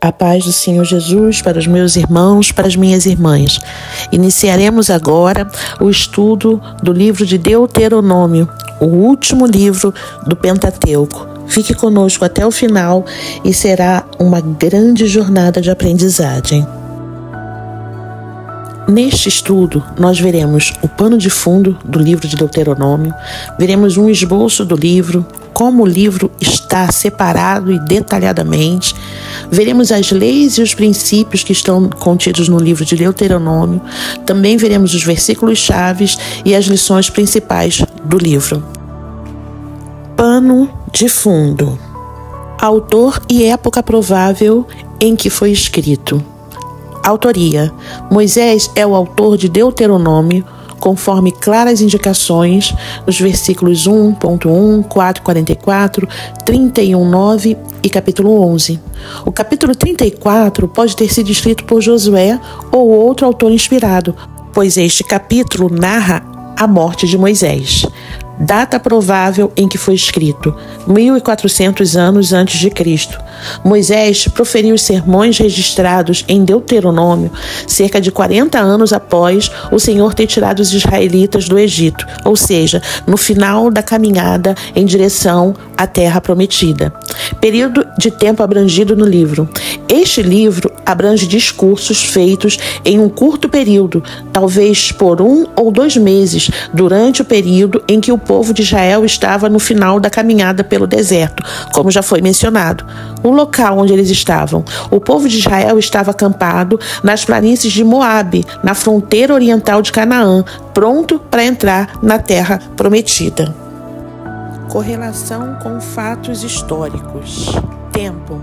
A paz do Senhor Jesus para os meus irmãos, para as minhas irmãs. Iniciaremos agora o estudo do livro de Deuteronômio, o último livro do Pentateuco. Fique conosco até o final e será uma grande jornada de aprendizagem. Neste estudo, nós veremos o pano de fundo do livro de Deuteronômio, veremos um esboço do livro, como o livro está separado e detalhadamente, veremos as leis e os princípios que estão contidos no livro de Deuteronômio, também veremos os versículos chaves e as lições principais do livro. Pano de fundo. Autor e época provável em que foi escrito. Autoria: Moisés é o autor de Deuteronômio, conforme claras indicações nos versículos 1.1, 4:44, 31:9 e capítulo 11. O capítulo 34 pode ter sido escrito por Josué ou outro autor inspirado, pois este capítulo narra a morte de Moisés. Data provável em que foi escrito: 1400 anos antes de Cristo. Moisés proferiu os sermões registrados em Deuteronômio cerca de 40 anos após o Senhor ter tirado os israelitas do Egito, ou seja, no final da caminhada em direção à terra prometida. Período de tempo abrangido no livro. Este livro abrange discursos feitos em um curto período, talvez por 1 ou 2 meses, durante o período em que o povo de Israel estava no final da caminhada pelo deserto, como já foi mencionado. O local onde eles estavam. O povo de Israel estava acampado nas planícies de Moabe, na fronteira oriental de Canaã, pronto para entrar na terra prometida. Correlação com fatos históricos. Tempo.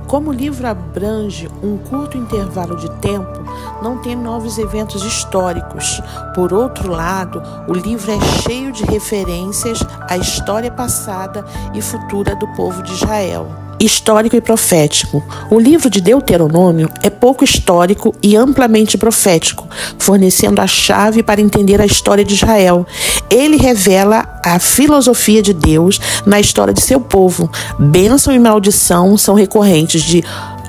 Como o livro abrange um curto intervalo de tempo, não tem novos eventos históricos. Por outro lado, o livro é cheio de referências à história passada e futura do povo de Israel. Histórico e profético. O livro de Deuteronômio é pouco histórico e amplamente profético, fornecendo a chave para entender a história de Israel. Ele revela a filosofia de Deus na história de seu povo. Bênção e maldição são recorrentes de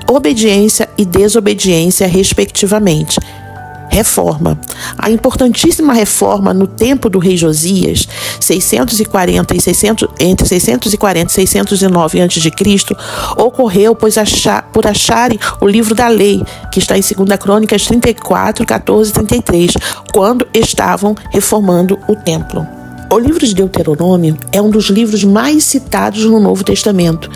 obediência e desobediência, respectivamente. Reforma. A importantíssima reforma no tempo do rei Josias, entre 640 e 609 a.C., ocorreu por acharem o livro da lei, que está em 2 Crônicas 34, 14 e 33, quando estavam reformando o templo. O livro de Deuteronômio é um dos livros mais citados no Novo Testamento.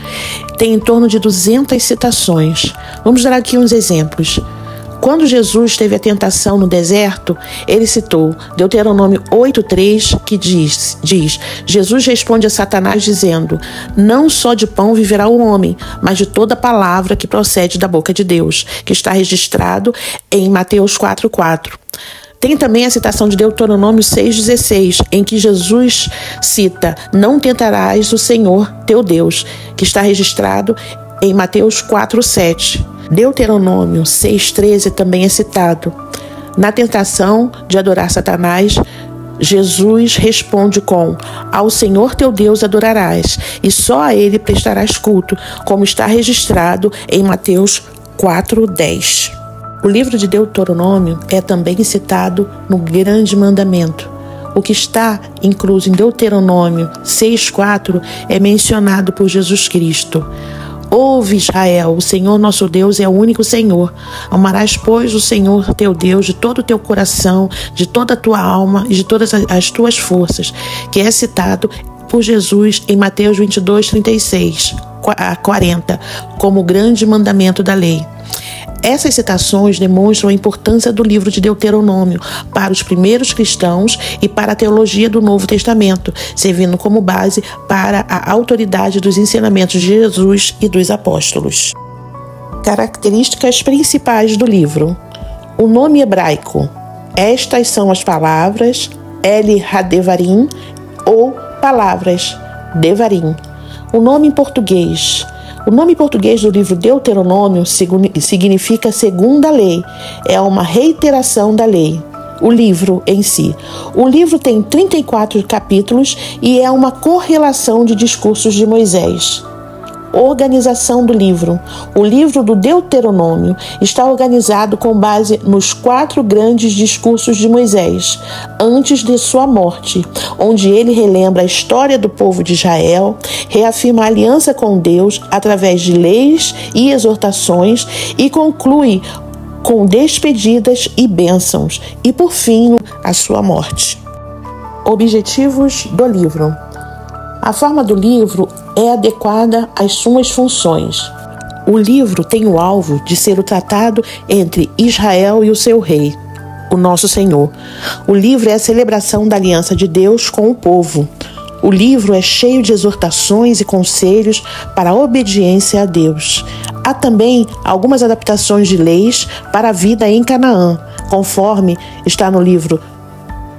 Tem em torno de 200 citações. Vamos dar aqui uns exemplos. Quando Jesus teve a tentação no deserto, ele citou Deuteronômio 8:3, que diz: Jesus responde a Satanás dizendo: não só de pão viverá o homem, mas de toda palavra que procede da boca de Deus, que está registrado em Mateus 4:4. Tem também a citação de Deuteronômio 6:16, em que Jesus cita: não tentarás o Senhor teu Deus, que está registrado em Mateus 4:7. Deuteronômio 6:13 também é citado. Na tentação de adorar Satanás, Jesus responde com: ao Senhor teu Deus adorarás, e só a ele prestarás culto, como está registrado em Mateus 4:10. O livro de Deuteronômio é também citado no Grande Mandamento. O que está incluso em Deuteronômio 6:4 é mencionado por Jesus Cristo. Ouve, Israel, o Senhor nosso Deus é o único Senhor. Amarás, pois, o Senhor teu Deus de todo o teu coração, de toda a tua alma e de todas as tuas forças, que é citado por Jesus em Mateus 22:36 a 40, como o grande mandamento da lei. Essas citações demonstram a importância do livro de Deuteronômio para os primeiros cristãos e para a teologia do Novo Testamento, servindo como base para a autoridade dos ensinamentos de Jesus e dos apóstolos. Características principais do livro. O nome hebraico. Estas são as palavras El HaDevarim ou palavras Devarim. O nome em português. O nome português do livro Deuteronômio significa segunda lei. É uma reiteração da lei. O livro em si. O livro tem 34 capítulos e é uma correlação de discursos de Moisés. Organização do livro. O livro do Deuteronômio está organizado com base nos 4 grandes discursos de Moisés, antes de sua morte, onde ele relembra a história do povo de Israel, reafirma a aliança com Deus através de leis e exortações e conclui com despedidas e bênçãos, e por fim, a sua morte. Objetivos do livro. A forma do livro é adequada às suas funções. O livro tem o alvo de ser o tratado entre Israel e o seu rei, o nosso Senhor. O livro é a celebração da aliança de Deus com o povo. O livro é cheio de exortações e conselhos para a obediência a Deus. Há também algumas adaptações de leis para a vida em Canaã, conforme está no livro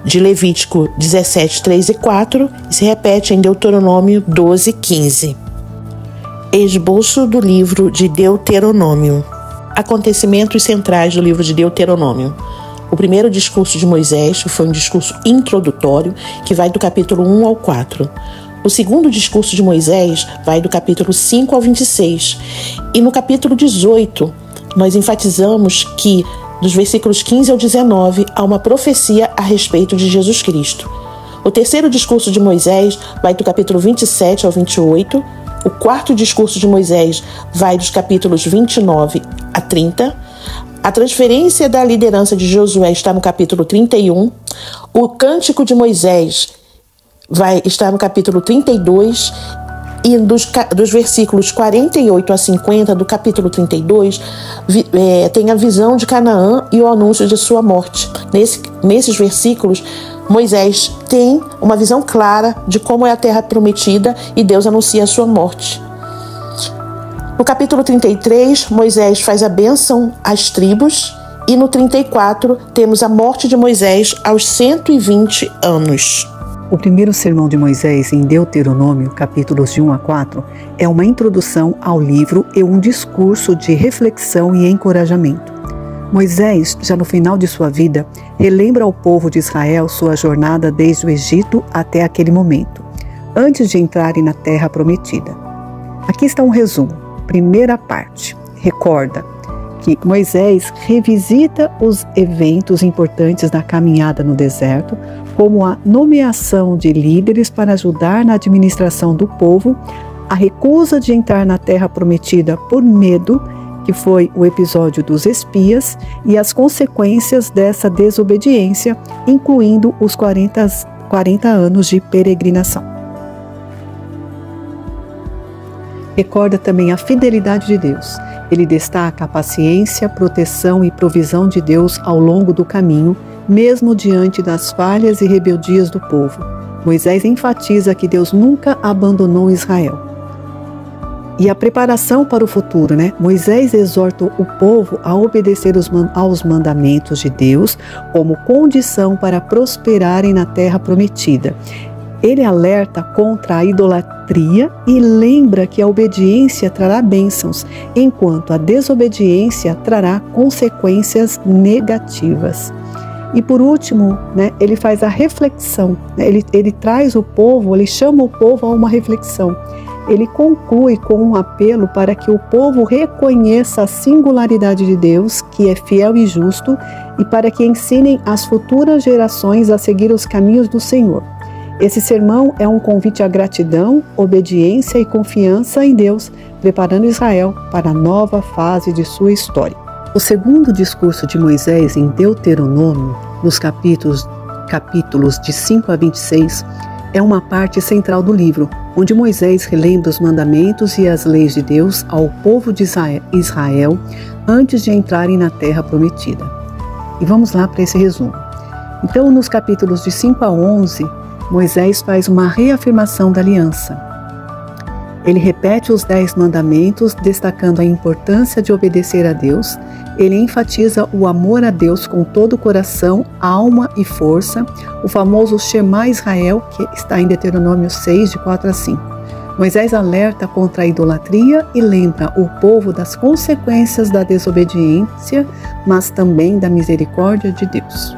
de Levítico 17, 3 e 4, e se repete em Deuteronômio 12, 15. Esboço do livro de Deuteronômio. Acontecimentos centrais do livro de Deuteronômio. O primeiro discurso de Moisés foi um discurso introdutório que vai do capítulo 1 ao 4. O segundo discurso de Moisés vai do capítulo 5 ao 26. E no capítulo 18, nós enfatizamos que dos versículos 15 ao 19, há uma profecia a respeito de Jesus Cristo. O terceiro discurso de Moisés vai do capítulo 27 ao 28. O quarto discurso de Moisés vai dos capítulos 29 a 30. A transferência da liderança de Josué está no capítulo 31. O cântico de Moisés vai estar no capítulo 32. E dos versículos 48 a 50 do capítulo 32, tem a visão de Canaã e o anúncio de sua morte. Nesses versículos, Moisés tem uma visão clara de como é a terra prometida e Deus anuncia a sua morte. No capítulo 33, Moisés faz a bênção às tribos e no 34 temos a morte de Moisés aos 120 anos. O primeiro sermão de Moisés em Deuteronômio, capítulos de 1 a 4, é uma introdução ao livro e um discurso de reflexão e encorajamento. Moisés, já no final de sua vida, relembra ao povo de Israel sua jornada desde o Egito até aquele momento, antes de entrarem na terra prometida. Aqui está um resumo. Primeira parte. Recorda que Moisés revisita os eventos importantes da caminhada no deserto, como a nomeação de líderes para ajudar na administração do povo, a recusa de entrar na terra prometida por medo, que foi o episódio dos espias, e as consequências dessa desobediência, incluindo os 40 anos de peregrinação. Recorda também a fidelidade de Deus. Ele destaca a paciência, proteção e provisão de Deus ao longo do caminho, mesmo diante das falhas e rebeldias do povo. Moisés enfatiza que Deus nunca abandonou Israel. E a preparação para o futuro, Moisés exorta o povo a obedecer aos mandamentos de Deus como condição para prosperarem na terra prometida. Ele alerta contra a idolatria e lembra que a obediência trará bênçãos, enquanto a desobediência trará consequências negativas. E por último, ele faz a reflexão, ele traz o povo, ele chama o povo a uma reflexão. Ele conclui com um apelo para que o povo reconheça a singularidade de Deus, que é fiel e justo, e para que ensinem as futuras gerações a seguir os caminhos do Senhor. Esse sermão é um convite à gratidão, obediência e confiança em Deus, preparando Israel para a nova fase de sua história. O segundo discurso de Moisés em Deuteronômio, nos capítulos de 5 a 26, é uma parte central do livro, onde Moisés relembra os mandamentos e as leis de Deus ao povo de Israel antes de entrarem na terra prometida. E vamos lá para esse resumo. Então, nos capítulos de 5 a 11, Moisés faz uma reafirmação da aliança. Ele repete os 10 mandamentos, destacando a importância de obedecer a Deus. Ele enfatiza o amor a Deus com todo o coração, alma e força, o famoso Shema Israel, que está em Deuteronômio 6, de 4 a 5. Moisés alerta contra a idolatria e lembra o povo das consequências da desobediência, mas também da misericórdia de Deus.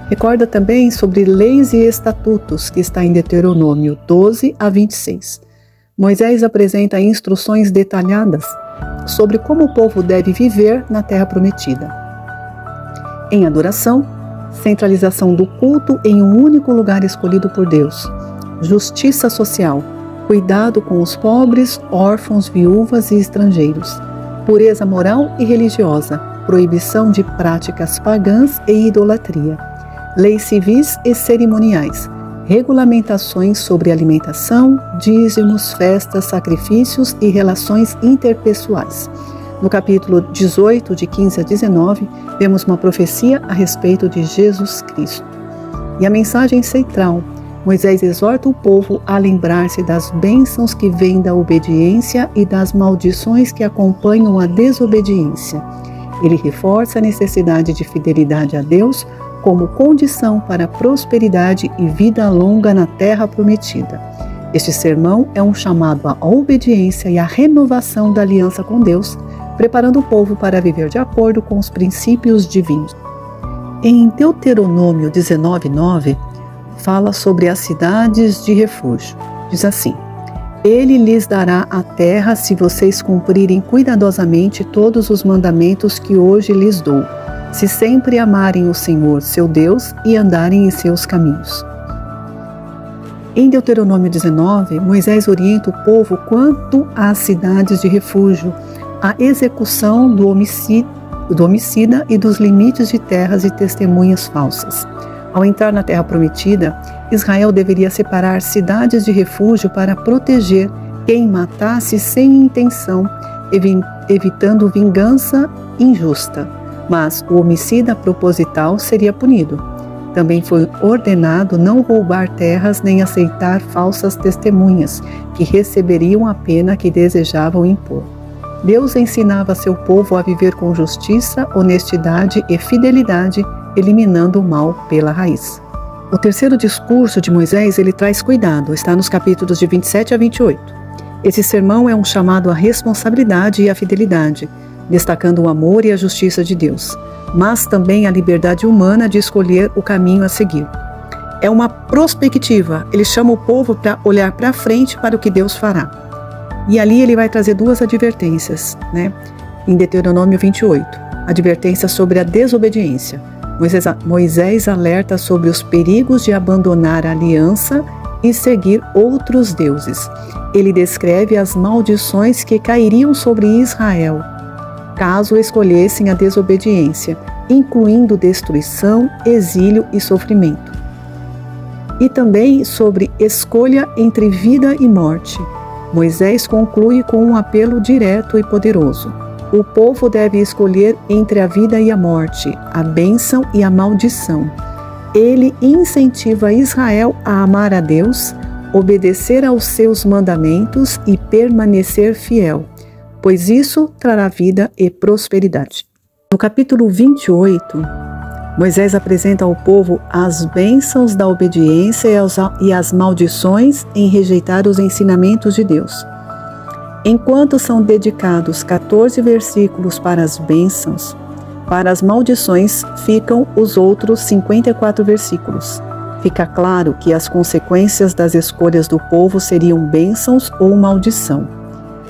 Recorda também sobre leis e estatutos, que está em Deuteronômio 12 a 26. Moisés apresenta instruções detalhadas sobre como o povo deve viver na terra prometida. Em adoração, centralização do culto em um único lugar escolhido por Deus, justiça social, cuidado com os pobres, órfãos, viúvas e estrangeiros, pureza moral e religiosa, proibição de práticas pagãs e idolatria, leis civis e cerimoniais, regulamentações sobre alimentação, dízimos, festas, sacrifícios e relações interpessoais. No capítulo 18, de 15 a 19, vemos uma profecia a respeito de Jesus Cristo. E a mensagem central: Moisés exorta o povo a lembrar-se das bênçãos que vêm da obediência e das maldições que acompanham a desobediência. Ele reforça a necessidade de fidelidade a Deus como condição para prosperidade e vida longa na terra prometida. Este sermão é um chamado à obediência e à renovação da aliança com Deus, preparando o povo para viver de acordo com os princípios divinos. Em Deuteronômio 19:9, fala sobre as cidades de refúgio. Diz assim: Ele lhes dará a terra se vocês cumprirem cuidadosamente todos os mandamentos que hoje lhes dou, se sempre amarem o Senhor, seu Deus, e andarem em seus caminhos. Em Deuteronômio 19, Moisés orienta o povo quanto às cidades de refúgio, à execução do homicida e dos limites de terras e testemunhas falsas. Ao entrar na terra prometida, Israel deveria separar cidades de refúgio para proteger quem matasse sem intenção, evitando vingança injusta. Mas o homicida proposital seria punido. Também foi ordenado não roubar terras nem aceitar falsas testemunhas, que receberiam a pena que desejavam impor. Deus ensinava seu povo a viver com justiça, honestidade e fidelidade, eliminando o mal pela raiz. O terceiro discurso de Moisés, ele traz cuidado, está nos capítulos de 27 a 28. Esse sermão é um chamado à responsabilidade e à fidelidade, destacando o amor e a justiça de Deus, mas também a liberdade humana de escolher o caminho a seguir. É uma prospectiva, ele chama o povo para olhar para frente para o que Deus fará. E ali ele vai trazer duas advertências, em Deuteronômio 28, advertência sobre a desobediência. Moisés alerta sobre os perigos de abandonar a aliança e seguir outros deuses. Ele descreve as maldições que cairiam sobre Israel, caso escolhessem a desobediência, incluindo destruição, exílio e sofrimento. E também sobre escolha entre vida e morte. Moisés conclui com um apelo direto e poderoso. O povo deve escolher entre a vida e a morte, a bênção e a maldição. Ele incentiva Israel a amar a Deus, obedecer aos seus mandamentos e permanecer fiel, pois isso trará vida e prosperidade. No capítulo 28, Moisés apresenta ao povo as bênçãos da obediência e as maldições em rejeitar os ensinamentos de Deus. Enquanto são dedicados 14 versículos para as bênçãos, para as maldições ficam os outros 54 versículos. Fica claro que as consequências das escolhas do povo seriam bênçãos ou maldição.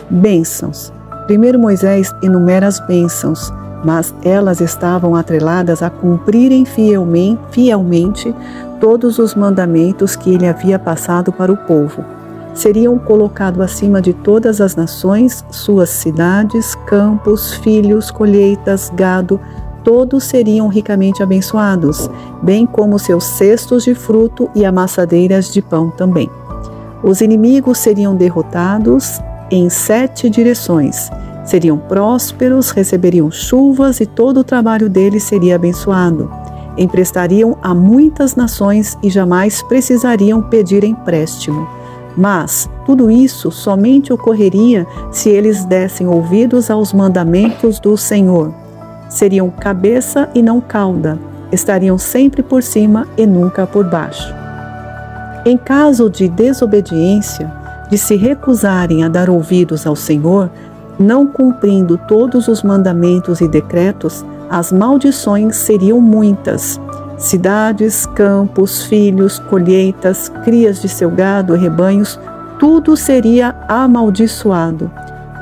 Bênçãos. Primeiro Moisés enumera as bênçãos, mas elas estavam atreladas a cumprirem fielmente todos os mandamentos que ele havia passado para o povo. Seriam colocados acima de todas as nações, suas cidades, campos, filhos, colheitas, gado, todos seriam ricamente abençoados, bem como seus cestos de fruto e amassadeiras de pão também. Os inimigos seriam derrotados em 7 direções. Seriam prósperos, receberiam chuvas e todo o trabalho deles seria abençoado. Emprestariam a muitas nações e jamais precisariam pedir empréstimo. Mas tudo isso somente ocorreria se eles dessem ouvidos aos mandamentos do Senhor. Seriam cabeça e não cauda, estariam sempre por cima e nunca por baixo. Em caso de desobediência, de se recusarem a dar ouvidos ao Senhor, não cumprindo todos os mandamentos e decretos, as maldições seriam muitas. Cidades, campos, filhos, colheitas, crias de seu gado e rebanhos, tudo seria amaldiçoado.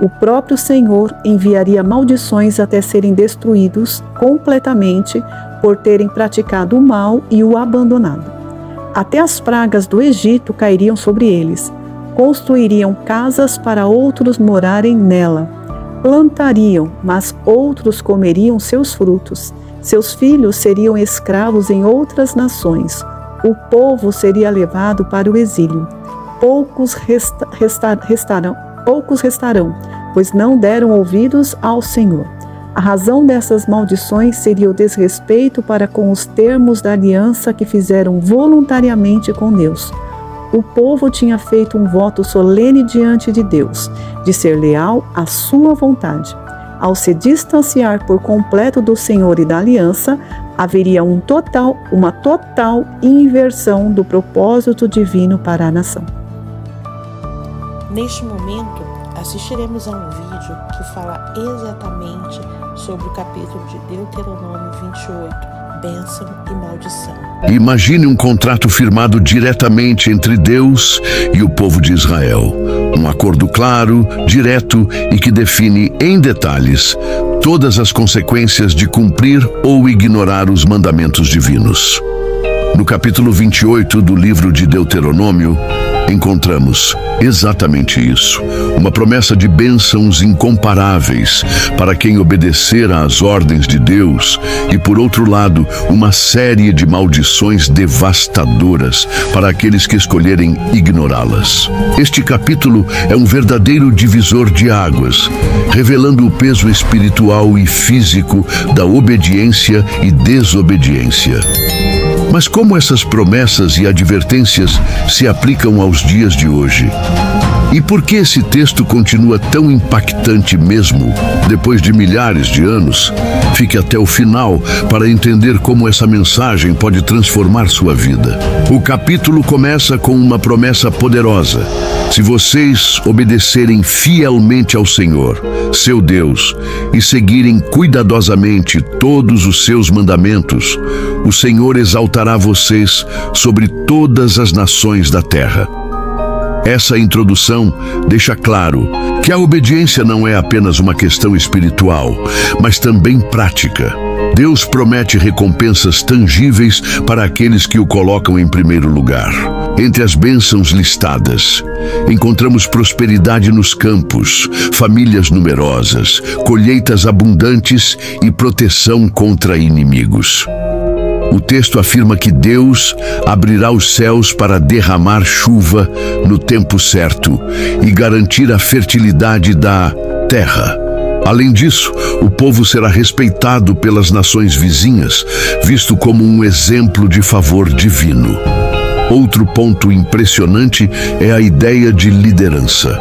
O próprio Senhor enviaria maldições até serem destruídos completamente por terem praticado o mal e o abandonado. Até as pragas do Egito cairiam sobre eles. Construiriam casas para outros morarem nela. Plantariam, mas outros comeriam seus frutos. Seus filhos seriam escravos em outras nações. O povo seria levado para o exílio. Poucos restarão, pois não deram ouvidos ao Senhor. A razão dessas maldições seria o desrespeito para com os termos da aliança que fizeram voluntariamente com Deus. O povo tinha feito um voto solene diante de Deus, de ser leal à sua vontade. Ao se distanciar por completo do Senhor e da aliança, haveria uma total inversão do propósito divino para a nação. Neste momento, assistiremos a um vídeo que fala exatamente sobre o capítulo de Deuteronômio 28, bênção e maldição. Imagine um contrato firmado diretamente entre Deus e o povo de Israel. Um acordo claro, direto e que define em detalhes todas as consequências de cumprir ou ignorar os mandamentos divinos. No capítulo 28 do livro de Deuteronômio, encontramos exatamente isso. Uma promessa de bênçãos incomparáveis para quem obedecer às ordens de Deus e, por outro lado, uma série de maldições devastadoras para aqueles que escolherem ignorá-las. Este capítulo é um verdadeiro divisor de águas, revelando o peso espiritual e físico da obediência e desobediência. Mas como essas promessas e advertências se aplicam aos dias de hoje? E por que esse texto continua tão impactante mesmo depois de milhares de anos? Fique até o final para entender como essa mensagem pode transformar sua vida. O capítulo começa com uma promessa poderosa. Se vocês obedecerem fielmente ao Senhor, seu Deus, e seguirem cuidadosamente todos os seus mandamentos, o Senhor exaltará vocês sobre todas as nações da terra. Essa introdução deixa claro que a obediência não é apenas uma questão espiritual, mas também prática. Deus promete recompensas tangíveis para aqueles que o colocam em primeiro lugar. Entre as bênçãos listadas, encontramos prosperidade nos campos, famílias numerosas, colheitas abundantes e proteção contra inimigos. O texto afirma que Deus abrirá os céus para derramar chuva no tempo certo e garantir a fertilidade da terra. Além disso, o povo será respeitado pelas nações vizinhas, visto como um exemplo de favor divino. Outro ponto impressionante é a ideia de liderança.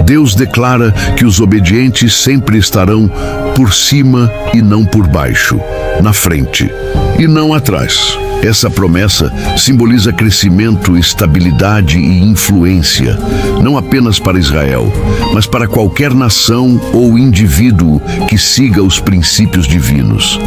Deus declara que os obedientes sempre estarão por cima e não por baixo, na frente e não atrás. Essa promessa simboliza crescimento, estabilidade e influência, não apenas para Israel, mas para qualquer nação ou indivíduo que siga os princípios divinos.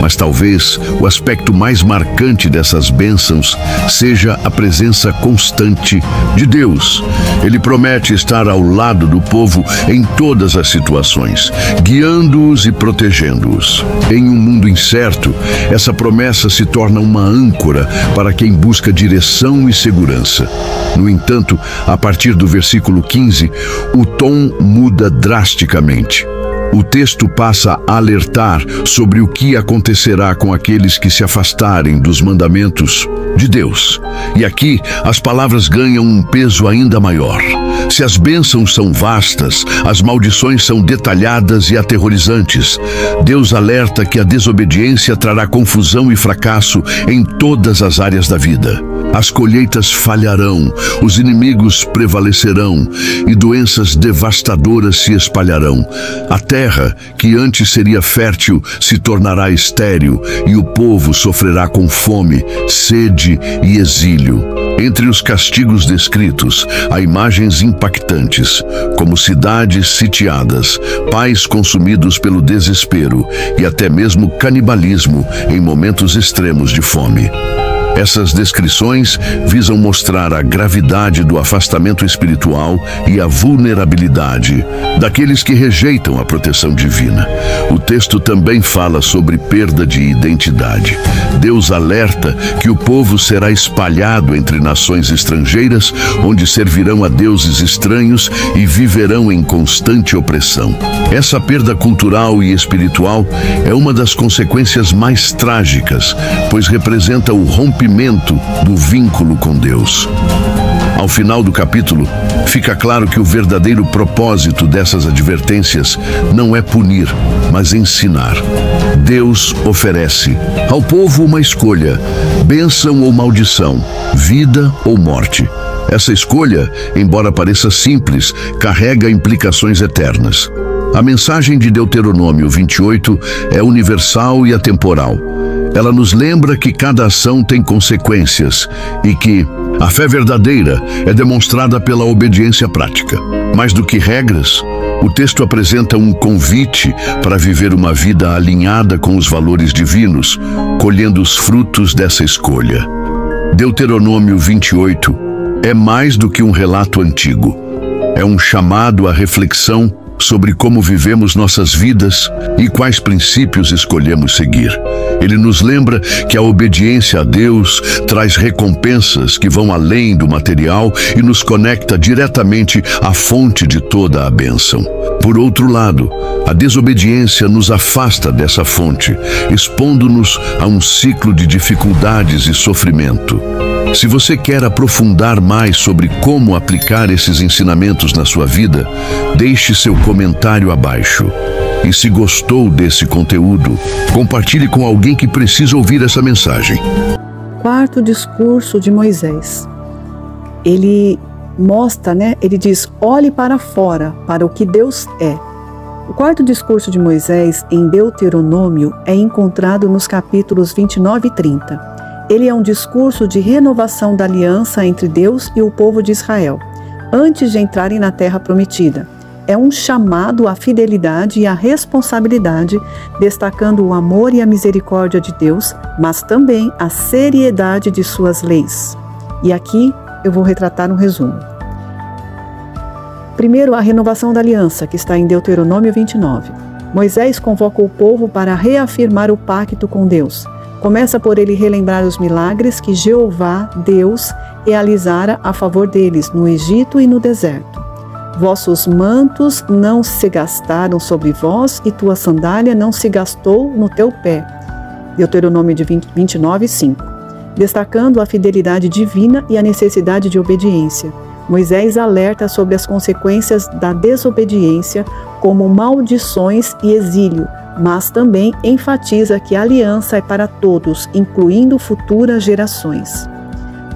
Mas talvez o aspecto mais marcante dessas bênçãos seja a presença constante de Deus. Ele promete estar ao lado do povo em todas as situações, guiando-os e protegendo-os. Em um mundo incerto, essa promessa se torna uma âncora para quem busca direção e segurança. No entanto, a partir do versículo 15, o tom muda drasticamente. O texto passa a alertar sobre o que acontecerá com aqueles que se afastarem dos mandamentos de Deus. E aqui as palavras ganham um peso ainda maior. Se as bênçãos são vastas, as maldições são detalhadas e aterrorizantes. Deus alerta que a desobediência trará confusão e fracasso em todas as áreas da vida. As colheitas falharão, os inimigos prevalecerão e doenças devastadoras se espalharão. A terra, que antes seria fértil, se tornará estéril e o povo sofrerá com fome, sede e exílio. Entre os castigos descritos, há imagens impactantes, como cidades sitiadas, pais consumidos pelo desespero e até mesmo canibalismo em momentos extremos de fome. Essas descrições visam mostrar a gravidade do afastamento espiritual e a vulnerabilidade daqueles que rejeitam a proteção divina. O texto também fala sobre perda de identidade. Deus alerta que o povo será espalhado entre nações estrangeiras, onde servirão a deuses estranhos e viverão em constante opressão. Essa perda cultural e espiritual é uma das consequências mais trágicas, pois representa o rompimento do vínculo com Deus. Ao final do capítulo, fica claro que o verdadeiro propósito dessas advertências não é punir, mas ensinar. Deus oferece ao povo uma escolha: bênção ou maldição, vida ou morte. Essa escolha, embora pareça simples, carrega implicações eternas. A mensagem de Deuteronômio 28 é universal e atemporal. Ela nos lembra que cada ação tem consequências e que a fé verdadeira é demonstrada pela obediência prática. Mais do que regras, o texto apresenta um convite para viver uma vida alinhada com os valores divinos, colhendo os frutos dessa escolha. Deuteronômio 28 é mais do que um relato antigo. É um chamado à reflexão sobre como vivemos nossas vidas e quais princípios escolhemos seguir. Ele nos lembra que a obediência a Deus traz recompensas que vão além do material e nos conecta diretamente à fonte de toda a bênção. Por outro lado, a desobediência nos afasta dessa fonte, expondo-nos a um ciclo de dificuldades e sofrimento. Se você quer aprofundar mais sobre como aplicar esses ensinamentos na sua vida, deixe seu comentário abaixo. E se gostou desse conteúdo, compartilhe com alguém que precisa ouvir essa mensagem. Quarto discurso de Moisés. Ele mostra, ele diz: olhe para fora, para o que Deus é. O quarto discurso de Moisés em Deuteronômio é encontrado nos capítulos 29 e 30. Ele é um discurso de renovação da aliança entre Deus e o povo de Israel, antes de entrarem na terra prometida. É um chamado à fidelidade e à responsabilidade, destacando o amor e a misericórdia de Deus, mas também a seriedade de suas leis. E aqui eu vou retratar um resumo. Primeiro, a renovação da aliança, que está em Deuteronômio 29. Moisés convoca o povo para reafirmar o pacto com Deus. Começa por ele relembrar os milagres que Jeová, Deus, realizara a favor deles no Egito e no deserto. Vossos mantos não se gastaram sobre vós e tua sandália não se gastou no teu pé. Deuteronômio 29, 5. Destacando a fidelidade divina e a necessidade de obediência. Moisés alerta sobre as consequências da desobediência, como maldições e exílio, mas também enfatiza que a aliança é para todos, incluindo futuras gerações.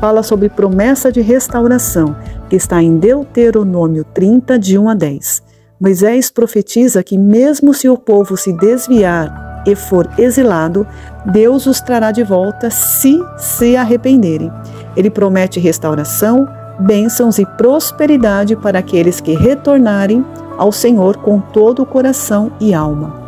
Fala sobre promessa de restauração, que está em Deuteronômio 30, de 1 a 10. Moisés profetiza que mesmo se o povo se desviar e for exilado, Deus os trará de volta se arrependerem. Ele promete restauração, bênçãos e prosperidade para aqueles que retornarem ao Senhor com todo o coração e alma.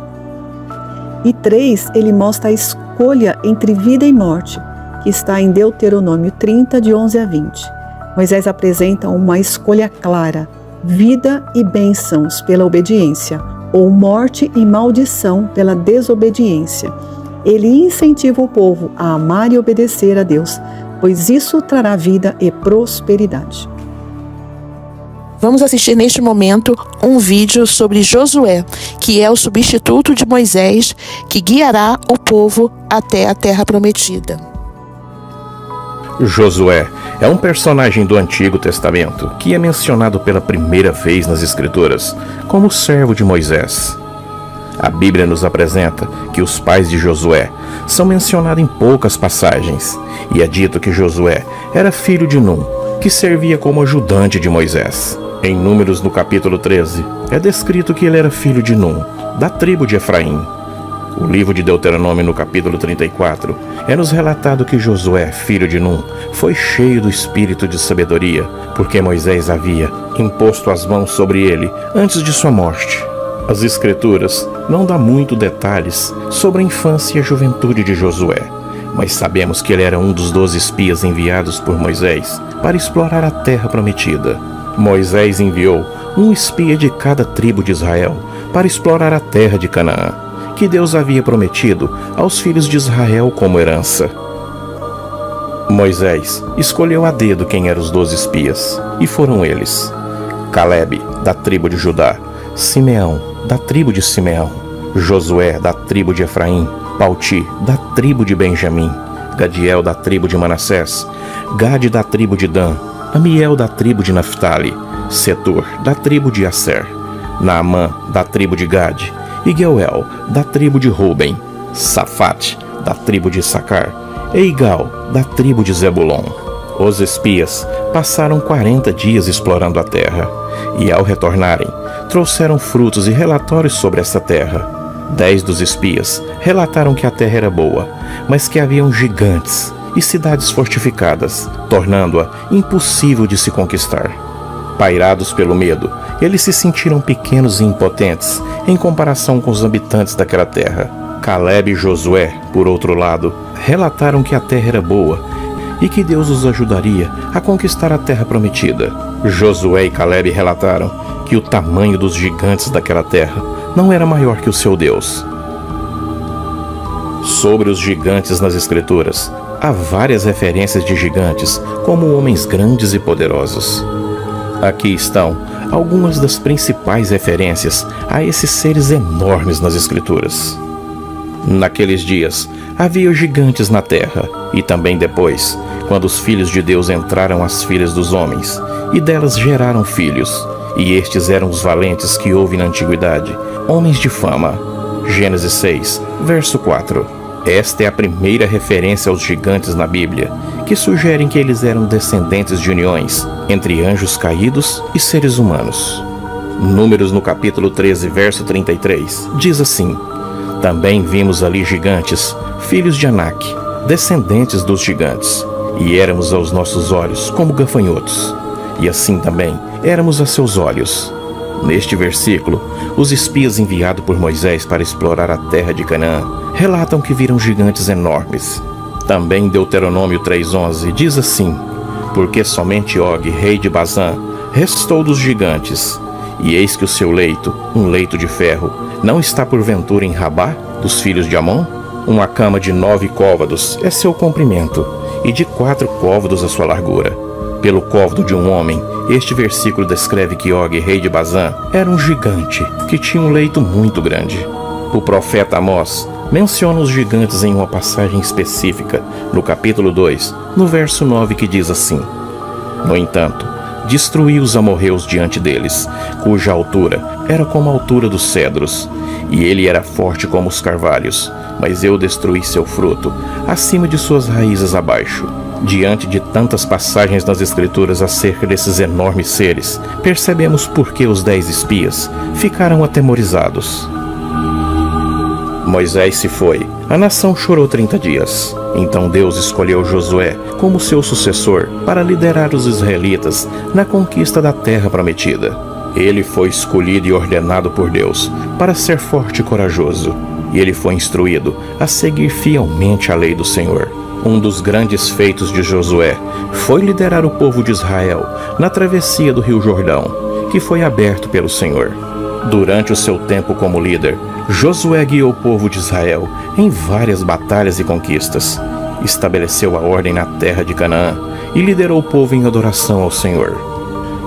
E 3, ele mostra a escolha entre vida e morte, que está em Deuteronômio 30, de 11 a 20. Moisés apresenta uma escolha clara: vida e bênçãos pela obediência, ou morte e maldição pela desobediência. Ele incentiva o povo a amar e obedecer a Deus, pois isso trará vida e prosperidade. Vamos assistir neste momento um vídeo sobre Josué, que é o substituto de Moisés, que guiará o povo até a terra prometida. Josué é um personagem do Antigo Testamento que é mencionado pela primeira vez nas Escrituras como servo de Moisés. A Bíblia nos apresenta que os pais de Josué são mencionados em poucas passagens, e é dito que Josué era filho de Num, que servia como ajudante de Moisés. Em Números, no capítulo 13, é descrito que ele era filho de Num, da tribo de Efraim. O livro de Deuteronômio, no capítulo 34, é-nos relatado que Josué, filho de Num, foi cheio do espírito de sabedoria, porque Moisés havia imposto as mãos sobre ele antes de sua morte. As Escrituras não dão muito detalhes sobre a infância e a juventude de Josué, mas sabemos que ele era um dos 12 espias enviados por Moisés para explorar a terra prometida. Moisés enviou um espia de cada tribo de Israel para explorar a terra de Canaã, que Deus havia prometido aos filhos de Israel como herança. Moisés escolheu a dedo quem eram os 12 espias, e foram eles: Calebe, da tribo de Judá; Simeão, da tribo de Simeão; Josué, da tribo de Efraim; Palti, da tribo de Benjamim; Gadiel, da tribo de Manassés; Gade, da tribo de Dan; Amiel, da tribo de Naftali; Setur, da tribo de Asser; Naamã, da tribo de Gade; e Geuel, da tribo de Ruben; Safate, da tribo de Issacar; e Igal, da tribo de Zebulon. Os espias passaram 40 dias explorando a terra, e ao retornarem, trouxeram frutos e relatórios sobre essa terra. 10 dos espias relataram que a terra era boa, mas que haviam gigantes e cidades fortificadas, tornando-a impossível de se conquistar. Pairados pelo medo, eles se sentiram pequenos e impotentes em comparação com os habitantes daquela terra. Calebe e Josué, por outro lado, relataram que a terra era boa e que Deus os ajudaria a conquistar a terra prometida. Josué e Calebe relataram que o tamanho dos gigantes daquela terra não era maior que o seu Deus. Sobre os gigantes nas Escrituras, há várias referências de gigantes como homens grandes e poderosos. Aqui estão algumas das principais referências a esses seres enormes nas Escrituras. Naqueles dias, havia gigantes na terra, e também depois, quando os filhos de Deus entraram às filhas dos homens, e delas geraram filhos, e estes eram os valentes que houve na antiguidade, homens de fama. Gênesis 6, verso 4. Esta é a primeira referência aos gigantes na Bíblia, que sugerem que eles eram descendentes de uniões entre anjos caídos e seres humanos. Números, no capítulo 13, verso 33, diz assim: Também vimos ali gigantes, filhos de Anak, descendentes dos gigantes, e éramos aos nossos olhos como gafanhotos, e assim também éramos a seus olhos. Neste versículo, os espias enviados por Moisés para explorar a terra de Canaã relatam que viram gigantes enormes. Também Deuteronômio 3,11 diz assim: Porque somente Og, rei de Bazã, restou dos gigantes, e eis que o seu leito, um leito de ferro, não está porventura em Rabá, dos filhos de Amon? Uma cama de 9 côvados é seu comprimento, e de 4 côvados a sua largura. Pelo côvado de um homem, este versículo descreve que Og, rei de Bazã, era um gigante, que tinha um leito muito grande. O profeta Amós menciona os gigantes em uma passagem específica, no capítulo 2, no verso 9, que diz assim: No entanto, destruí os amorreus diante deles, cuja altura era como a altura dos cedros, e ele era forte como os carvalhos, mas eu destruí seu fruto, acima de suas raízes abaixo. Diante de tantas passagens nas Escrituras acerca desses enormes seres, percebemos por que os 10 espias ficaram atemorizados. Moisés se foi. A nação chorou 30 dias. Então Deus escolheu Josué como seu sucessor para liderar os israelitas na conquista da terra prometida. Ele foi escolhido e ordenado por Deus para ser forte e corajoso. E ele foi instruído a seguir fielmente a lei do Senhor. Um dos grandes feitos de Josué foi liderar o povo de Israel na travessia do Rio Jordão, que foi aberto pelo Senhor. Durante o seu tempo como líder, Josué guiou o povo de Israel em várias batalhas e conquistas, estabeleceu a ordem na terra de Canaã e liderou o povo em adoração ao Senhor.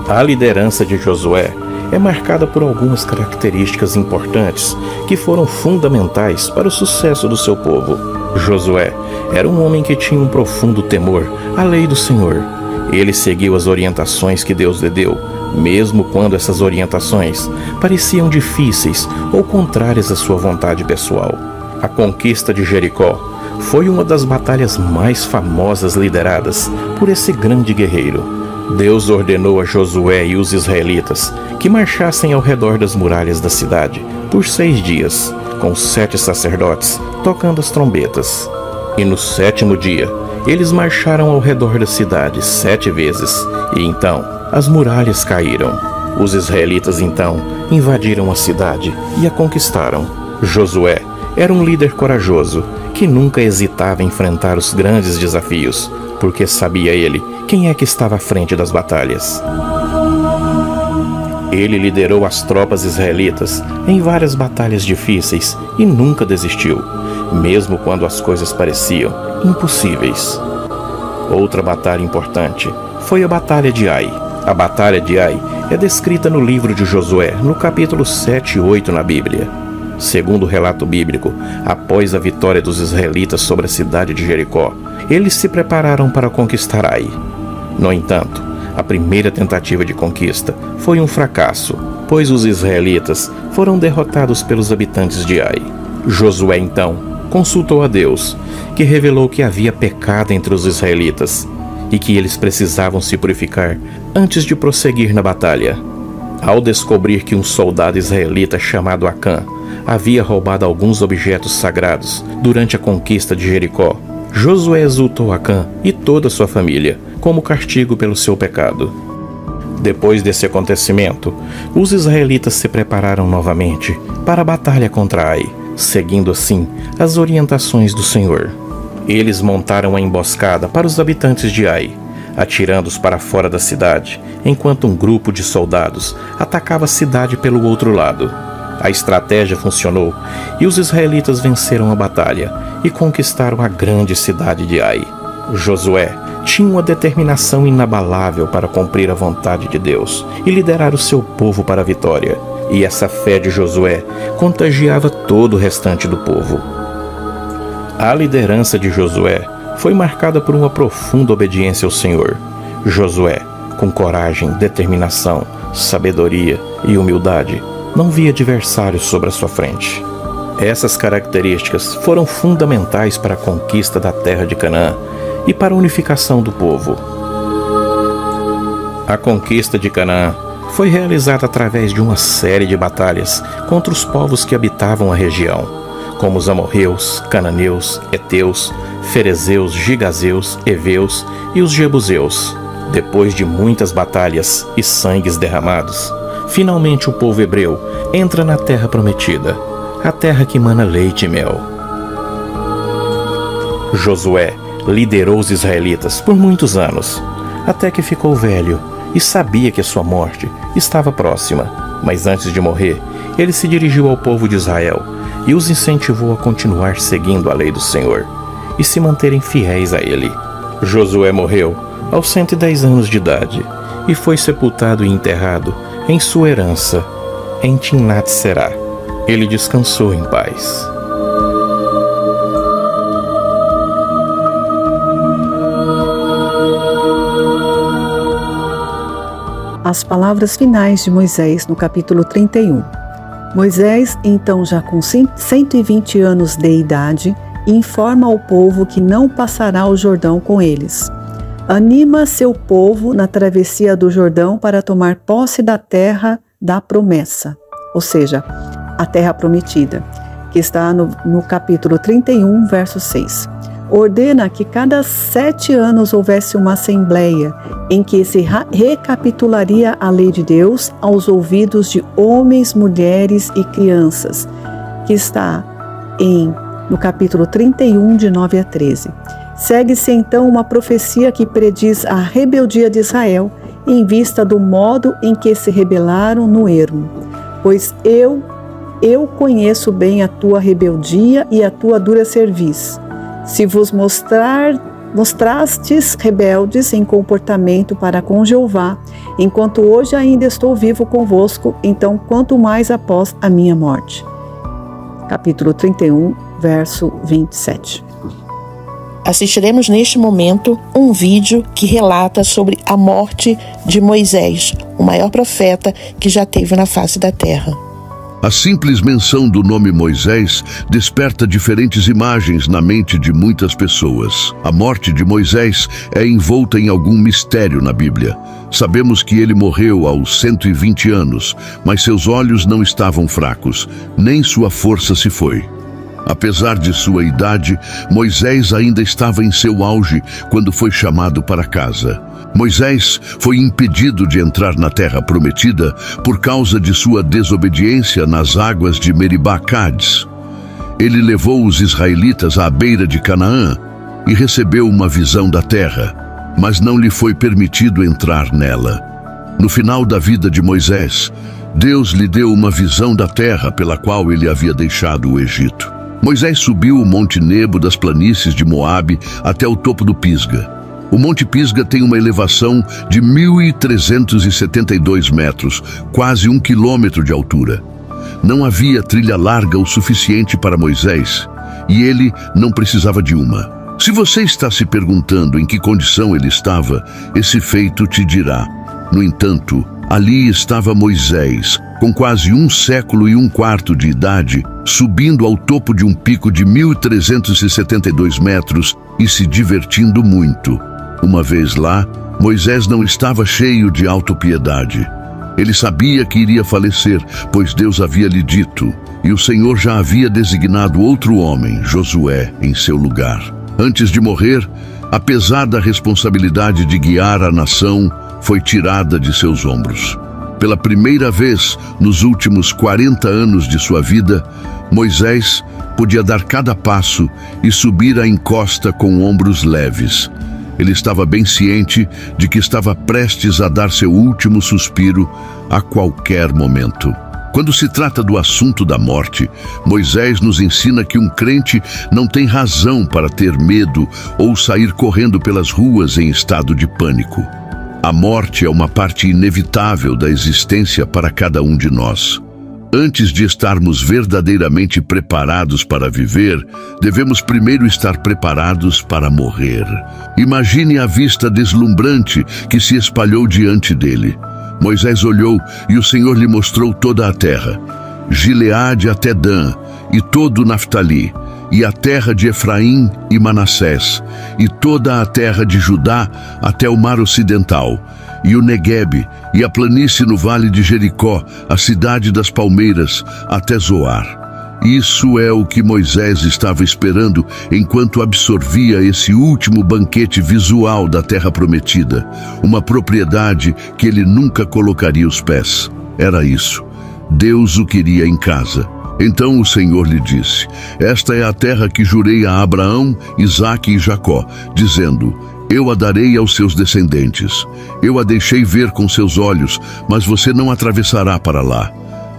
A liderança de Josué é marcada por algumas características importantes que foram fundamentais para o sucesso do seu povo. Josué era um homem que tinha um profundo temor à lei do Senhor. Ele seguiu as orientações que Deus lhe deu, mesmo quando essas orientações pareciam difíceis ou contrárias à sua vontade pessoal. A conquista de Jericó foi uma das batalhas mais famosas lideradas por esse grande guerreiro. Deus ordenou a Josué e os israelitas que marchassem ao redor das muralhas da cidade por 6 dias, com 7 sacerdotes tocando as trombetas. E no 7º dia, eles marcharam ao redor da cidade 7 vezes, e então as muralhas caíram. Os israelitas então invadiram a cidade e a conquistaram. Josué Era um líder corajoso, que nunca hesitava em enfrentar os grandes desafios, porque sabia ele quem é que estava à frente das batalhas. Ele liderou as tropas israelitas em várias batalhas difíceis e nunca desistiu, mesmo quando as coisas pareciam impossíveis. Outra batalha importante foi a Batalha de Ai. A Batalha de Ai é descrita no livro de Josué, no capítulo 7 e 8 na Bíblia. Segundo o relato bíblico, após a vitória dos israelitas sobre a cidade de Jericó, eles se prepararam para conquistar Ai. No entanto, a primeira tentativa de conquista foi um fracasso, pois os israelitas foram derrotados pelos habitantes de Ai. Josué, então, consultou a Deus, que revelou que havia pecado entre os israelitas e que eles precisavam se purificar antes de prosseguir na batalha. Ao descobrir que um soldado israelita chamado Acã havia roubado alguns objetos sagrados durante a conquista de Jericó, Josué exultou Acã e toda a sua família, como castigo pelo seu pecado. Depois desse acontecimento, os israelitas se prepararam novamente para a batalha contra Ai, seguindo assim as orientações do Senhor. Eles montaram a emboscada para os habitantes de Ai, atirando-os para fora da cidade, enquanto um grupo de soldados atacava a cidade pelo outro lado. A estratégia funcionou e os israelitas venceram a batalha e conquistaram a grande cidade de Ai. Josué tinha uma determinação inabalável para cumprir a vontade de Deus e liderar o seu povo para a vitória. E essa fé de Josué contagiava todo o restante do povo. A liderança de Josué foi marcada por uma profunda obediência ao Senhor. Josué, com coragem, determinação, sabedoria e humildade, não via adversários sobre a sua frente. Essas características foram fundamentais para a conquista da terra de Canaã e para a unificação do povo. A conquista de Canaã foi realizada através de uma série de batalhas contra os povos que habitavam a região, como os amorreus, cananeus, heteus, ferezeus, gigazeus, heveus e os jebuseus. Depois de muitas batalhas e sangues derramados, finalmente o povo hebreu entra na terra prometida, a terra que mana leite e mel. Josué liderou os israelitas por muitos anos, até que ficou velho e sabia que a sua morte estava próxima. Mas antes de morrer, ele se dirigiu ao povo de Israel e os incentivou a continuar seguindo a lei do Senhor e se manterem fiéis a ele. Josué morreu aos 110 anos de idade e foi sepultado e enterrado em sua herança, em Timnat-Será. Ele descansou em paz. As palavras finais de Moisés no capítulo 31. Moisés, então já com 120 anos de idade, informa ao povo que não passará o Jordão com eles. Anima seu povo na travessia do Jordão para tomar posse da terra da promessa, ou seja, a terra prometida, que está no capítulo 31, verso 6. Ordena que cada 7 anos houvesse uma assembleia em que se recapitularia a lei de Deus aos ouvidos de homens, mulheres e crianças, que está no capítulo 31, de 9 a 13. Segue-se então uma profecia que prediz a rebeldia de Israel em vista do modo em que se rebelaram no ermo. Pois eu conheço bem a tua rebeldia e a tua dura cerviz. Se vos mostrastes rebeldes em comportamento para com Jeová, enquanto hoje ainda estou vivo convosco, então quanto mais após a minha morte. Capítulo 31, verso 27. Assistiremos neste momento um vídeo que relata sobre a morte de Moisés, o maior profeta que já teve na face da terra. A simples menção do nome Moisés desperta diferentes imagens na mente de muitas pessoas. A morte de Moisés é envolta em algum mistério na Bíblia. Sabemos que ele morreu aos 120 anos, mas seus olhos não estavam fracos, nem sua força se foi. Apesar de sua idade, Moisés ainda estava em seu auge quando foi chamado para casa. Moisés foi impedido de entrar na terra prometida por causa de sua desobediência nas águas de Meribá-Cádiz. Ele levou os israelitas à beira de Canaã e recebeu uma visão da terra, mas não lhe foi permitido entrar nela. No final da vida de Moisés, Deus lhe deu uma visão da terra pela qual ele havia deixado o Egito. Moisés subiu o Monte Nebo das planícies de Moabe até o topo do Pisga. O Monte Pisga tem uma elevação de 1.372 metros, quase 1 quilômetro de altura. Não havia trilha larga o suficiente para Moisés, e ele não precisava de uma. Se você está se perguntando em que condição ele estava, esse feito te dirá. No entanto, ali estava Moisés, com quase 1 século e 1/4 de idade, subindo ao topo de um pico de 1.372 metros e se divertindo muito. Uma vez lá, Moisés não estava cheio de autopiedade. Ele sabia que iria falecer, pois Deus havia lhe dito, e o Senhor já havia designado outro homem, Josué, em seu lugar. Antes de morrer, a pesada responsabilidade de guiar a nação foi tirada de seus ombros. Pela primeira vez nos últimos 40 anos de sua vida, Moisés podia dar cada passo e subir a encosta com ombros leves. Ele estava bem ciente de que estava prestes a dar seu último suspiro a qualquer momento. Quando se trata do assunto da morte, Moisés nos ensina que um crente não tem razão para ter medo ou sair correndo pelas ruas em estado de pânico. A morte é uma parte inevitável da existência para cada um de nós. Antes de estarmos verdadeiramente preparados para viver, devemos primeiro estar preparados para morrer. Imagine a vista deslumbrante que se espalhou diante dele. Moisés olhou e o Senhor lhe mostrou toda a terra, Gileade até Dan, e todo Naftali, e a terra de Efraim e Manassés, e toda a terra de Judá até o mar ocidental, e o Neguebe, e a planície no vale de Jericó, a cidade das palmeiras, até Zoar. Isso é o que Moisés estava esperando enquanto absorvia esse último banquete visual da terra prometida, uma propriedade que ele nunca colocaria os pés. Era isso. Deus o queria em casa. Então o Senhor lhe disse: esta é a terra que jurei a Abraão, Isaque e Jacó, dizendo: eu a darei aos seus descendentes. Eu a deixei ver com seus olhos, mas você não atravessará para lá.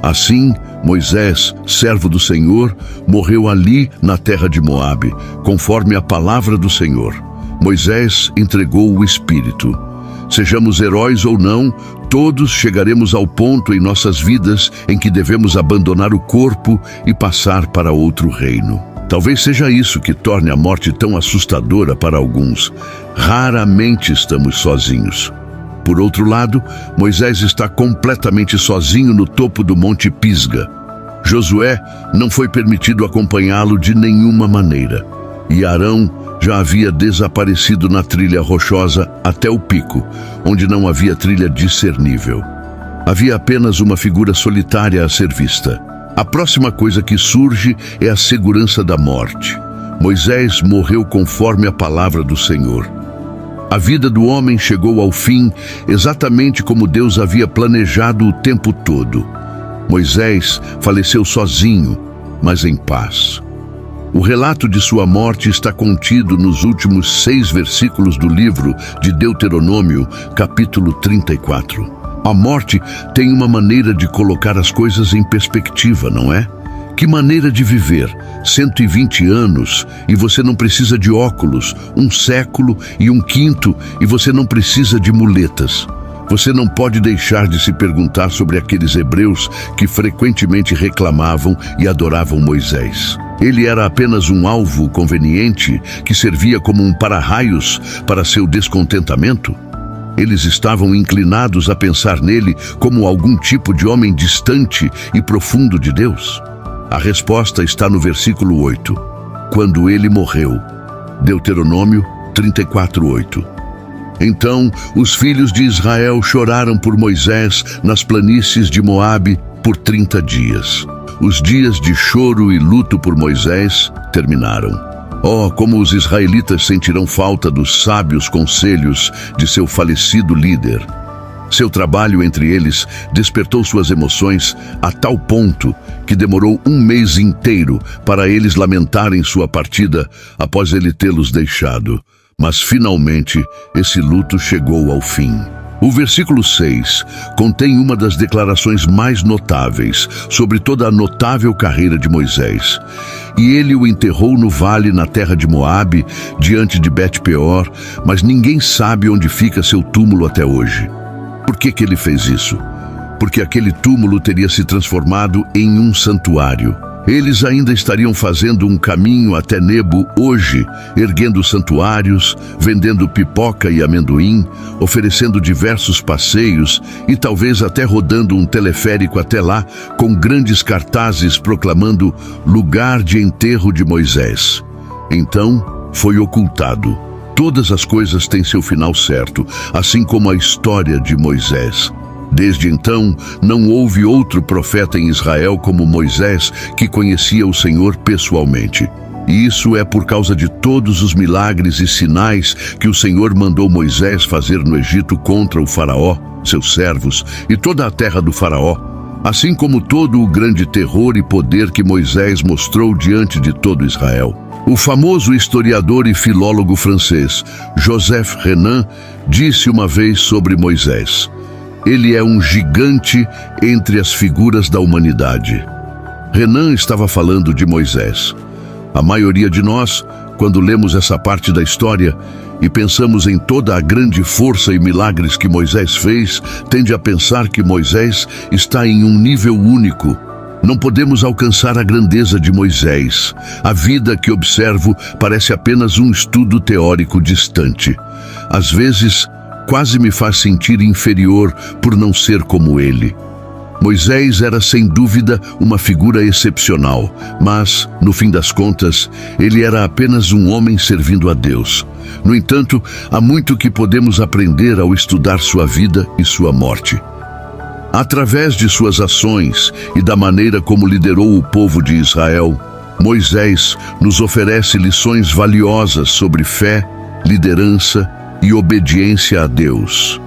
Assim, Moisés, servo do Senhor, morreu ali na terra de Moabe, conforme a palavra do Senhor. Moisés entregou o Espírito. Sejamos heróis ou não, todos chegaremos ao ponto em nossas vidas em que devemos abandonar o corpo e passar para outro reino. Talvez seja isso que torne a morte tão assustadora para alguns. Raramente estamos sozinhos. Por outro lado, Moisés está completamente sozinho no topo do Monte Pisga. Josué não foi permitido acompanhá-lo de nenhuma maneira. E Arão já havia desaparecido na trilha rochosa até o pico, onde não havia trilha discernível. Havia apenas uma figura solitária a ser vista. A próxima coisa que surge é a segurança da morte. Moisés morreu conforme a palavra do Senhor. A vida do homem chegou ao fim exatamente como Deus havia planejado o tempo todo. Moisés faleceu sozinho, mas em paz. O relato de sua morte está contido nos últimos 6 versículos do livro de Deuteronômio, capítulo 34. A morte tem uma maneira de colocar as coisas em perspectiva, não é? Que maneira de viver, 120 anos, e você não precisa de óculos, 1 século e 1/5, e você não precisa de muletas. Você não pode deixar de se perguntar sobre aqueles hebreus que frequentemente reclamavam e adoravam Moisés. Ele era apenas um alvo conveniente que servia como um para-raios para seu descontentamento? Eles estavam inclinados a pensar nele como algum tipo de homem distante e profundo de Deus? A resposta está no versículo 8. Quando ele morreu. Deuteronômio 34:8. Então os filhos de Israel choraram por Moisés nas planícies de Moabe por 30 dias. Os dias de choro e luto por Moisés terminaram. Oh, como os israelitas sentirão falta dos sábios conselhos de seu falecido líder. Seu trabalho entre eles despertou suas emoções a tal ponto que demorou 1 mês inteiro para eles lamentarem sua partida após ele tê-los deixado. Mas finalmente esse luto chegou ao fim. O versículo 6 contém uma das declarações mais notáveis sobre toda a notável carreira de Moisés. E ele o enterrou no vale na terra de Moabe, diante de Bet-peor, mas ninguém sabe onde fica seu túmulo até hoje. Por que ele fez isso? Porque aquele túmulo teria se transformado em um santuário. Eles ainda estariam fazendo um caminho até Nebo hoje, erguendo santuários, vendendo pipoca e amendoim, oferecendo diversos passeios e talvez até rodando um teleférico até lá com grandes cartazes proclamando lugar de enterro de Moisés. Então, foi ocultado. Todas as coisas têm seu final certo, assim como a história de Moisés. Desde então, não houve outro profeta em Israel como Moisés que conhecia o Senhor pessoalmente. E isso é por causa de todos os milagres e sinais que o Senhor mandou Moisés fazer no Egito contra o faraó, seus servos e toda a terra do faraó, assim como todo o grande terror e poder que Moisés mostrou diante de todo Israel. O famoso historiador e filólogo francês Joseph Renan disse uma vez sobre Moisés: ele é um gigante entre as figuras da humanidade. Renan estava falando de Moisés. A maioria de nós, quando lemos essa parte da história e pensamos em toda a grande força e milagres que Moisés fez, tende a pensar que Moisés está em um nível único. Não podemos alcançar a grandeza de Moisés. A vida que observo parece apenas um estudo teórico distante. Às vezes, quase me faz sentir inferior por não ser como ele. Moisés era sem dúvida uma figura excepcional, mas, no fim das contas, ele era apenas um homem servindo a Deus. No entanto, há muito que podemos aprender ao estudar sua vida e sua morte. Através de suas ações e da maneira como liderou o povo de Israel, Moisés nos oferece lições valiosas sobre fé, liderança e obediência a Deus.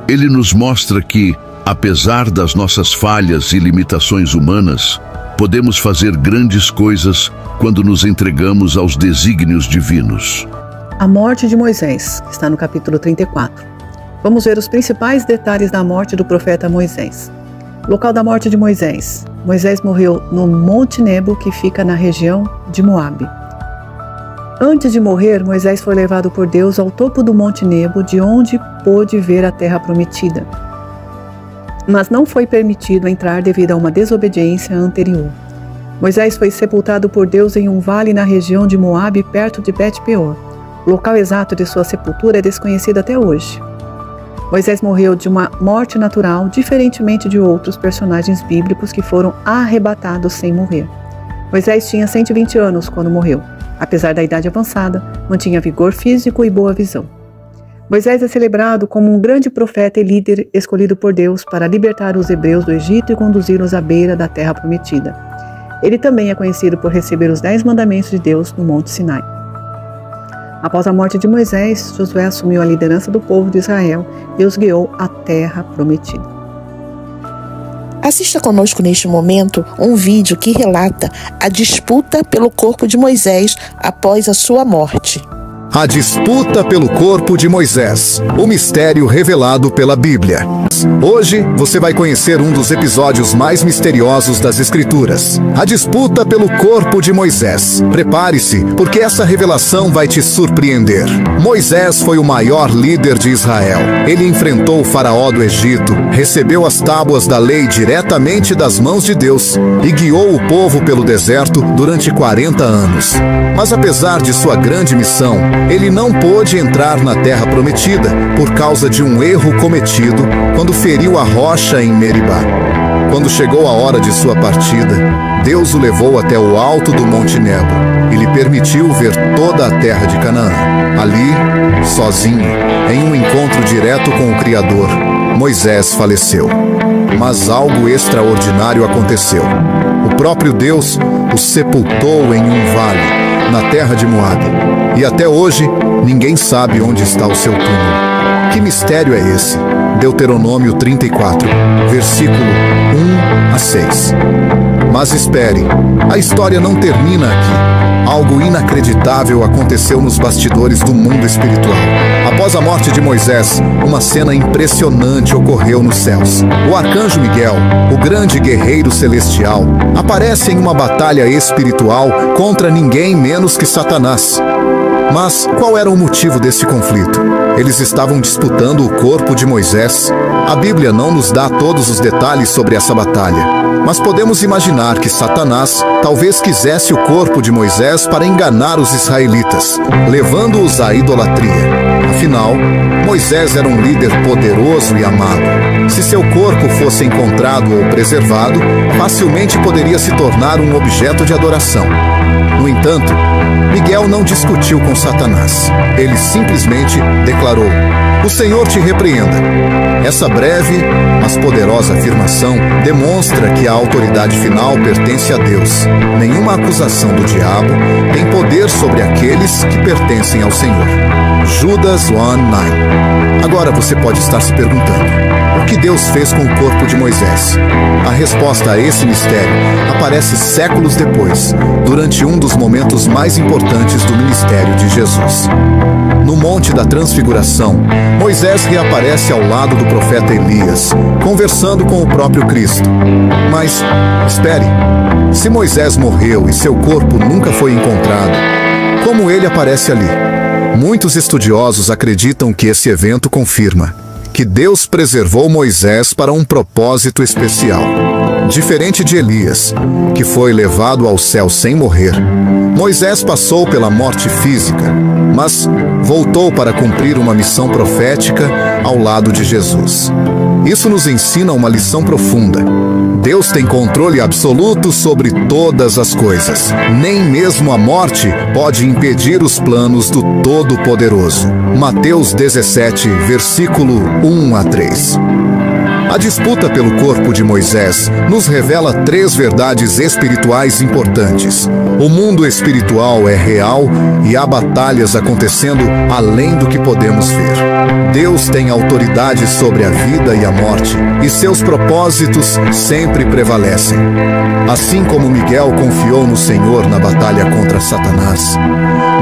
Ele nos mostra que, apesar das nossas falhas e limitações humanas, podemos fazer grandes coisas quando nos entregamos aos desígnios divinos. A morte de Moisés, que está no capítulo 34. Vamos ver os principais detalhes da morte do profeta Moisés. Local da morte de Moisés. Moisés morreu no Monte Nebo, que fica na região de Moabe. Antes de morrer, Moisés foi levado por Deus ao topo do Monte Nebo, de onde pôde ver a terra prometida. Mas não foi permitido entrar devido a uma desobediência anterior. Moisés foi sepultado por Deus em um vale na região de Moabe, perto de Bet-peor. O local exato de sua sepultura é desconhecido até hoje. Moisés morreu de uma morte natural, diferentemente de outros personagens bíblicos que foram arrebatados sem morrer. Moisés tinha 120 anos quando morreu. Apesar da idade avançada, mantinha vigor físico e boa visão. Moisés é celebrado como um grande profeta e líder escolhido por Deus para libertar os hebreus do Egito e conduzi-los à beira da terra prometida. Ele também é conhecido por receber os 10 mandamentos de Deus no Monte Sinai. Após a morte de Moisés, Josué assumiu a liderança do povo de Israel e os guiou à terra prometida. Assista conosco neste momento um vídeo que relata a disputa pelo corpo de Moisés após a sua morte. A disputa pelo corpo de Moisés, o mistério revelado pela Bíblia. Hoje você vai conhecer um dos episódios mais misteriosos das Escrituras, a disputa pelo corpo de Moisés. Prepare-se, porque essa revelação vai te surpreender. Moisés foi o maior líder de Israel. Ele enfrentou o faraó do Egito, recebeu as tábuas da lei diretamente das mãos de Deus e guiou o povo pelo deserto durante 40 anos. Mas apesar de sua grande missão, ele não pôde entrar na terra prometida por causa de um erro cometido quando feriu a rocha em Meribá. Quando chegou a hora de sua partida, Deus o levou até o alto do Monte Nebo e lhe permitiu ver toda a terra de Canaã. Ali, sozinho, em um encontro direto com o Criador, Moisés faleceu. Mas algo extraordinário aconteceu. O próprio Deus o sepultou em um vale, na terra de Moabe. E até hoje, ninguém sabe onde está o seu túmulo. Que mistério é esse? Deuteronômio 34, versículo 1 a 6. Mas espere, a história não termina aqui. Algo inacreditável aconteceu nos bastidores do mundo espiritual. Após a morte de Moisés, uma cena impressionante ocorreu nos céus. O arcanjo Miguel, o grande guerreiro celestial, aparece em uma batalha espiritual contra ninguém menos que Satanás. Mas qual era o motivo desse conflito? Eles estavam disputando o corpo de Moisés. A Bíblia não nos dá todos os detalhes sobre essa batalha, mas podemos imaginar que Satanás talvez quisesse o corpo de Moisés para enganar os israelitas, levando-os à idolatria. Afinal, Moisés era um líder poderoso e amado. Se seu corpo fosse encontrado ou preservado, facilmente poderia se tornar um objeto de adoração. No entanto, Miguel não discutiu com Satanás. Ele simplesmente declarou: "O Senhor te repreenda." Essa breve, mas poderosa afirmação demonstra que a autoridade final pertence a Deus. Nenhuma acusação do diabo tem poder sobre aqueles que pertencem ao Senhor. Judas 1:9. Agora você pode estar se perguntando: o que Deus fez com o corpo de Moisés? A resposta a esse mistério aparece séculos depois, durante um dos momentos mais importantes do ministério de Jesus. No Monte da Transfiguração, Moisés reaparece ao lado do profeta Elias, conversando com o próprio Cristo. Mas, espere, se Moisés morreu e seu corpo nunca foi encontrado, como ele aparece ali? Muitos estudiosos acreditam que esse evento confirma que Deus preservou Moisés para um propósito especial. Diferente de Elias, que foi levado ao céu sem morrer, Moisés passou pela morte física, mas voltou para cumprir uma missão profética ao lado de Jesus. Isso nos ensina uma lição profunda. Deus tem controle absoluto sobre todas as coisas. Nem mesmo a morte pode impedir os planos do Todo-Poderoso. Mateus 17, versículo 1-3. A disputa pelo corpo de Moisés nos revela 3 verdades espirituais importantes. O mundo espiritual é real e há batalhas acontecendo além do que podemos ver. Deus tem autoridade sobre a vida e a morte, e seus propósitos sempre prevalecem. Assim como Miguel confiou no Senhor na batalha contra Satanás,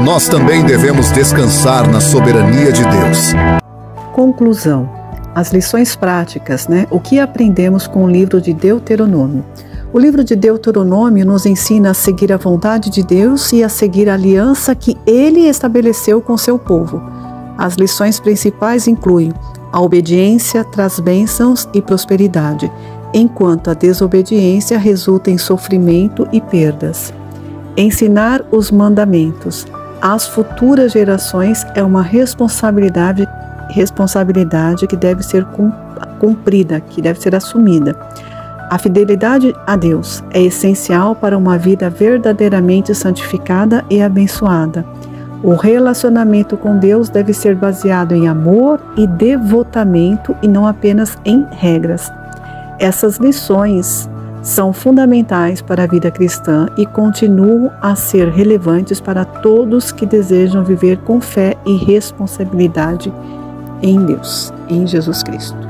nós também devemos descansar na soberania de Deus. Conclusão. As lições práticas, O que aprendemos com o livro de Deuteronômio? O livro de Deuteronômio nos ensina a seguir a vontade de Deus e a seguir a aliança que Ele estabeleceu com seu povo. As lições principais incluem: a obediência traz bênçãos e prosperidade, enquanto a desobediência resulta em sofrimento e perdas. Ensinar os mandamentos às futuras gerações é uma responsabilidade que deve ser cumprida, que deve ser assumida. A fidelidade a Deus é essencial para uma vida verdadeiramente santificada e abençoada. O relacionamento com Deus deve ser baseado em amor e devotamento e não apenas em regras. Essas lições são fundamentais para a vida cristã e continuam a ser relevantes para todos que desejam viver com fé e responsabilidade em Deus, em Jesus Cristo.